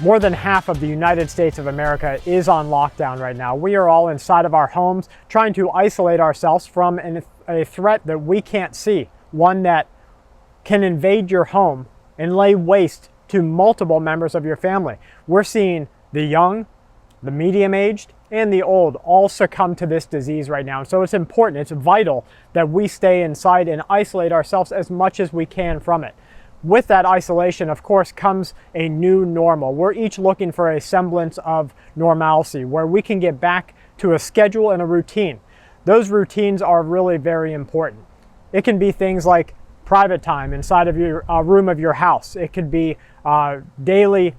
More than half of the United States of America is on lockdown right now. We are all inside of our homes trying to isolate ourselves from a threat that we can't see, one that can invade your home and lay waste to multiple members of your family. We're seeing the young, the medium-aged, and the old all succumb to this disease right now. So it's important, it's vital that we stay inside and isolate ourselves as much as we can from it. With that isolation, of course, comes a new normal. We're each looking for a semblance of normalcy where we can get back to a schedule and a routine. Those routines are really very important. It can be things like private time inside of your room of your house. It could be daily,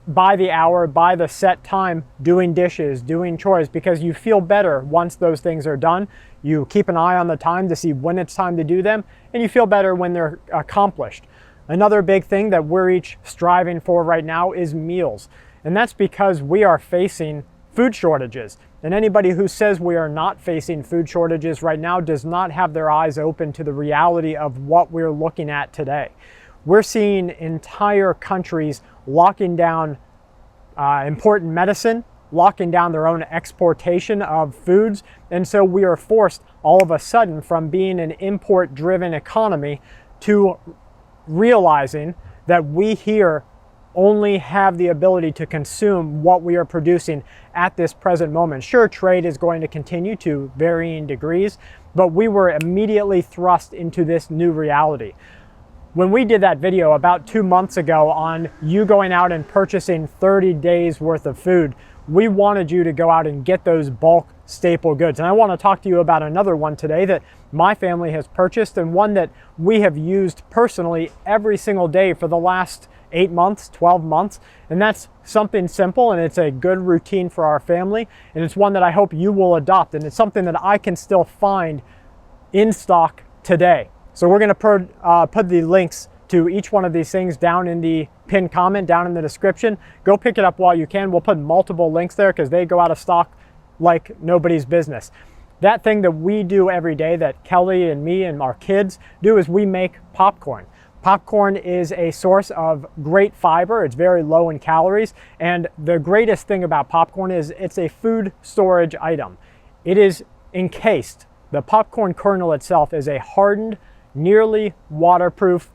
by the hour, by the set time, doing dishes, doing chores, because you feel better once those things are done. You keep an eye on the time to see when it's time to do them, and you feel better when they're accomplished. Another big thing that we're each striving for right now is meals. And that's because we are facing food shortages. And anybody who says we are not facing food shortages right now does not have their eyes open to the reality of what we're looking at today. We're seeing entire countries locking down important medicine, locking down their own exportation of foods. And so we are forced all of a sudden from being an import-driven economy to realizing that we here only have the ability to consume what we are producing at this present moment. Sure, trade is going to continue to varying degrees, but we were immediately thrust into this new reality. When we did that video about 2 months ago on you going out and purchasing 30 days worth of food, we wanted you to go out and get those bulk staple goods. And I want to talk to you about another one today that my family has purchased and one that we have used personally every single day for the last 8 months, 12 months. And that's something simple, and it's a good routine for our family. And it's one that I hope you will adopt. And it's something that I can still find in stock today. So we're going to put the links to each one of these things down in the pinned comment, down in the description. Go pick it up while you can. We'll put multiple links there because they go out of stock like nobody's business. That thing that we do every day, that Kelly and me and our kids do, is we make popcorn. Popcorn is a source of great fiber. It's very low in calories. And the greatest thing about popcorn is it's a food storage item. It is encased. The popcorn kernel itself is a hardened, nearly waterproof,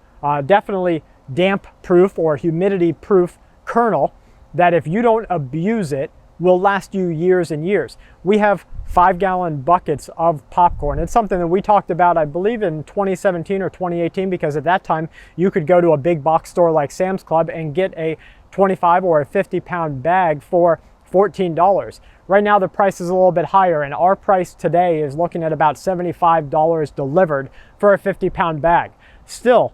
definitely damp proof or humidity proof kernel that if you don't abuse it will last you years and years. We have 5-gallon buckets of popcorn. It's something that we talked about, I believe, in 2017 or 2018, because at that time you could go to a big box store like Sam's Club and get a 25 or a 50-pound bag for $14. Right now the price is a little bit higher, and our price today is looking at about $75 delivered for a 50-pound bag. Still,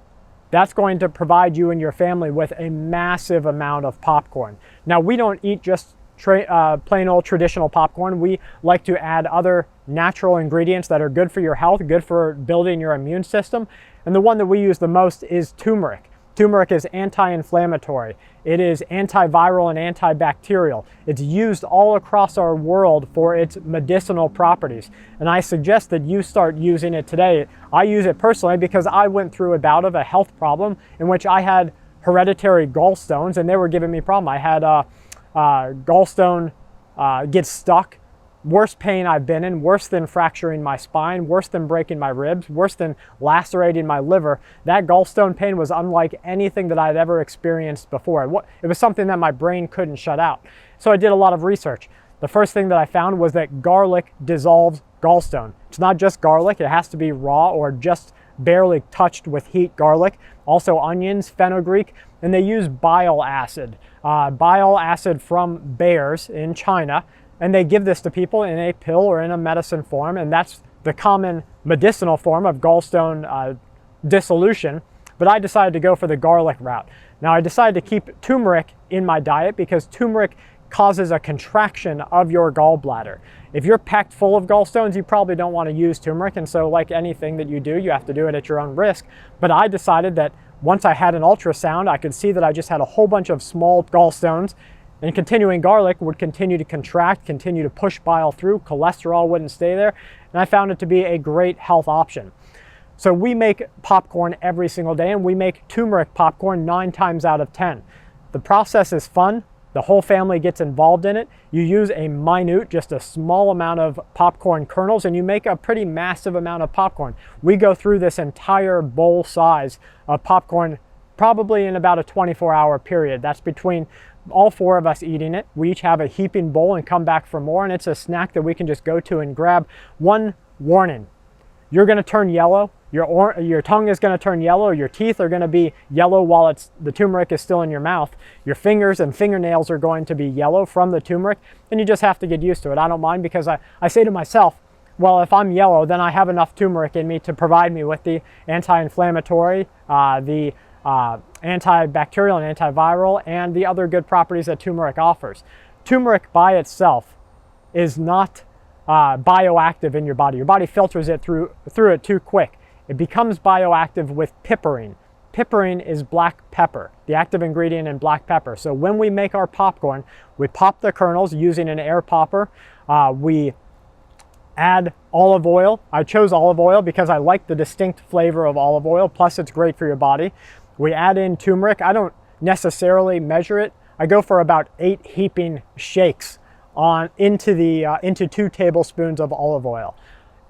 that's going to provide you and your family with a massive amount of popcorn. Now, we don't eat just plain old traditional popcorn. We like to add other natural ingredients that are good for your health, good for building your immune system. And the one that we use the most is turmeric. Turmeric is anti-inflammatory. It is antiviral and antibacterial. It's used all across our world for its medicinal properties. And I suggest that you start using it today. I use it personally because I went through a bout of a health problem in which I had hereditary gallstones, and they were giving me a problem. I had gallstone get stuck. Worst pain I've been in, worse than fracturing my spine, worse than breaking my ribs, worse than lacerating my liver. That gallstone pain was unlike anything that I'd ever experienced before. It was something that my brain couldn't shut out. So I did a lot of research. The first thing that I found was that garlic dissolves gallstone. It's not just garlic, it has to be raw or just barely touched with heat garlic. Also onions, fenugreek, and they use bile acid from bears in China. And they give this to people in a pill or in a medicine form, and that's the common medicinal form of gallstone dissolution. But I decided to go for the garlic route. Now, I decided to keep turmeric in my diet because turmeric causes a contraction of your gallbladder. If you're packed full of gallstones, you probably don't want to use turmeric, and so like anything that you do, you have to do it at your own risk. But I decided that once I had an ultrasound, I could see that I just had a whole bunch of small gallstones, and continuing garlic would continue to contract, continue to push bile through, cholesterol wouldn't stay there, and I found it to be a great health option. So we make popcorn every single day, and we make turmeric popcorn 9 times out of 10. The process is fun. The whole family gets involved in it. You use a minute, just a small amount of popcorn kernels, and you make a pretty massive amount of popcorn. We go through this entire bowl size of popcorn probably in about a 24-hour period. That's between all 4 of us eating it. We each have a heaping bowl and come back for more, and it's a snack that we can just go to and grab. One warning: you're going to turn yellow. Your tongue is going to turn yellow. Your teeth are going to be yellow while the turmeric is still in your mouth. Your fingers and fingernails are going to be yellow from the turmeric, and you just have to get used to it. I don't mind, because I say to myself, well, if I'm yellow, then I have enough turmeric in me to provide me with the anti-inflammatory, the antibacterial and antiviral, and the other good properties that turmeric offers. Turmeric by itself is not bioactive in your body. Your body filters it through it too quick. It becomes bioactive with piperine. Piperine is black pepper, the active ingredient in black pepper. So when we make our popcorn, we pop the kernels using an air popper. We add olive oil. I chose olive oil because I like the distinct flavor of olive oil, plus it's great for your body. We add in turmeric. I don't necessarily measure it. I go for about 8 heaping shakes into 2 tablespoons of olive oil.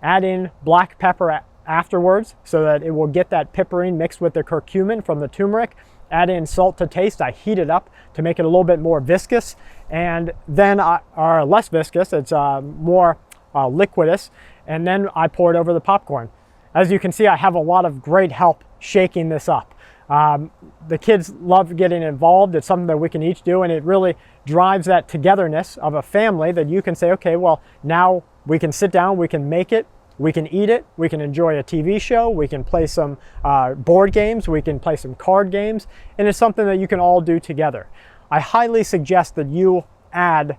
Add in black pepper afterwards so that it will get that piperine mixed with the curcumin from the turmeric. Add in salt to taste. I heat it up to make it a little bit more viscous, and then or less viscous. It's more liquidous, and then I pour it over the popcorn. As you can see, I have a lot of great help shaking this up. The kids love getting involved. It's something that we can each do, and it really drives that togetherness of a family that you can say, okay, well, now we can sit down, we can make it, we can eat it, we can enjoy a TV show, we can play some board games, we can play some card games, and it's something that you can all do together. I highly suggest that you add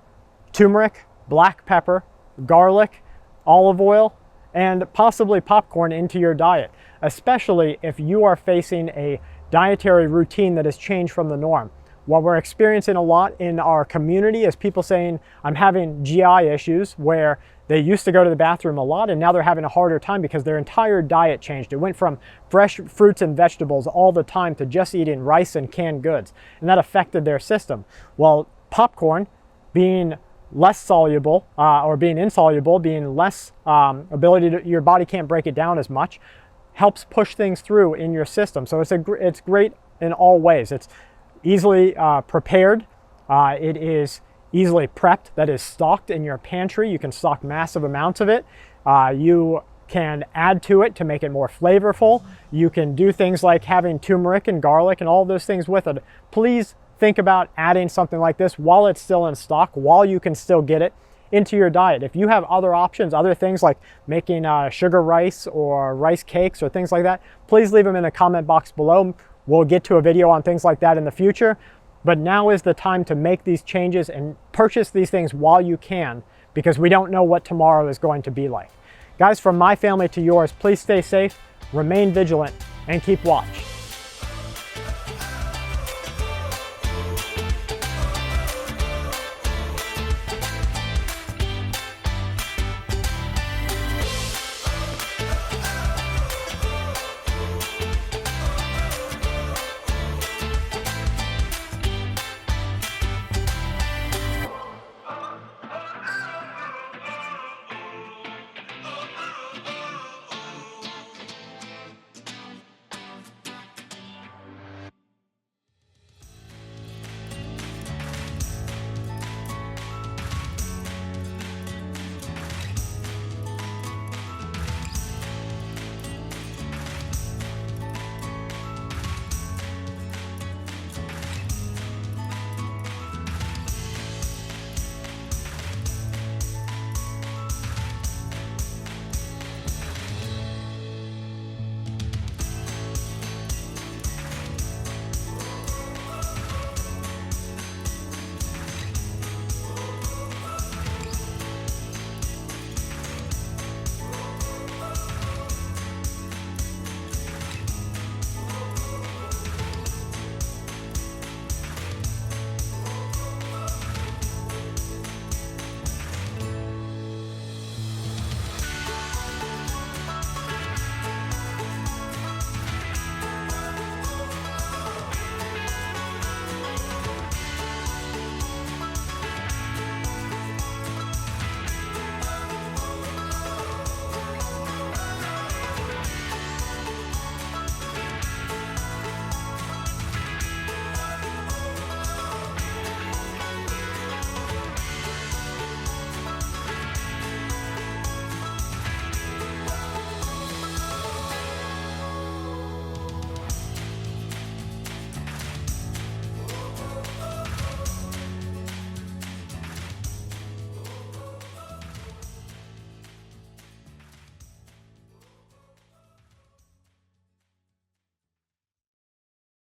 turmeric, black pepper, garlic, olive oil, and possibly popcorn into your diet, especially if you are facing a dietary routine that has changed from the norm. What we're experiencing a lot in our community is people saying, I'm having GI issues, where they used to go to the bathroom a lot and now they're having a harder time because their entire diet changed. It went from fresh fruits and vegetables all the time to just eating rice and canned goods, and that affected their system. Well, popcorn, being less soluble or being insoluble, being less ability to, your body can't break it down as much, helps push things through in your system. So it's great in all ways. It's easily prepared. It is easily prepped, that is stocked in your pantry. You can stock massive amounts of it. You can add to it to make it more flavorful. You can do things like having turmeric and garlic and all those things with it. Please think about adding something like this while it's still in stock, while you can still get it into your diet. If you have other options, other things like making sugar rice or rice cakes or things like that, please leave them in the comment box below. We'll get to a video on things like that in the future. But now is the time to make these changes and purchase these things while you can, because we don't know what tomorrow is going to be like. Guys, from my family to yours, please stay safe, remain vigilant, and keep watch.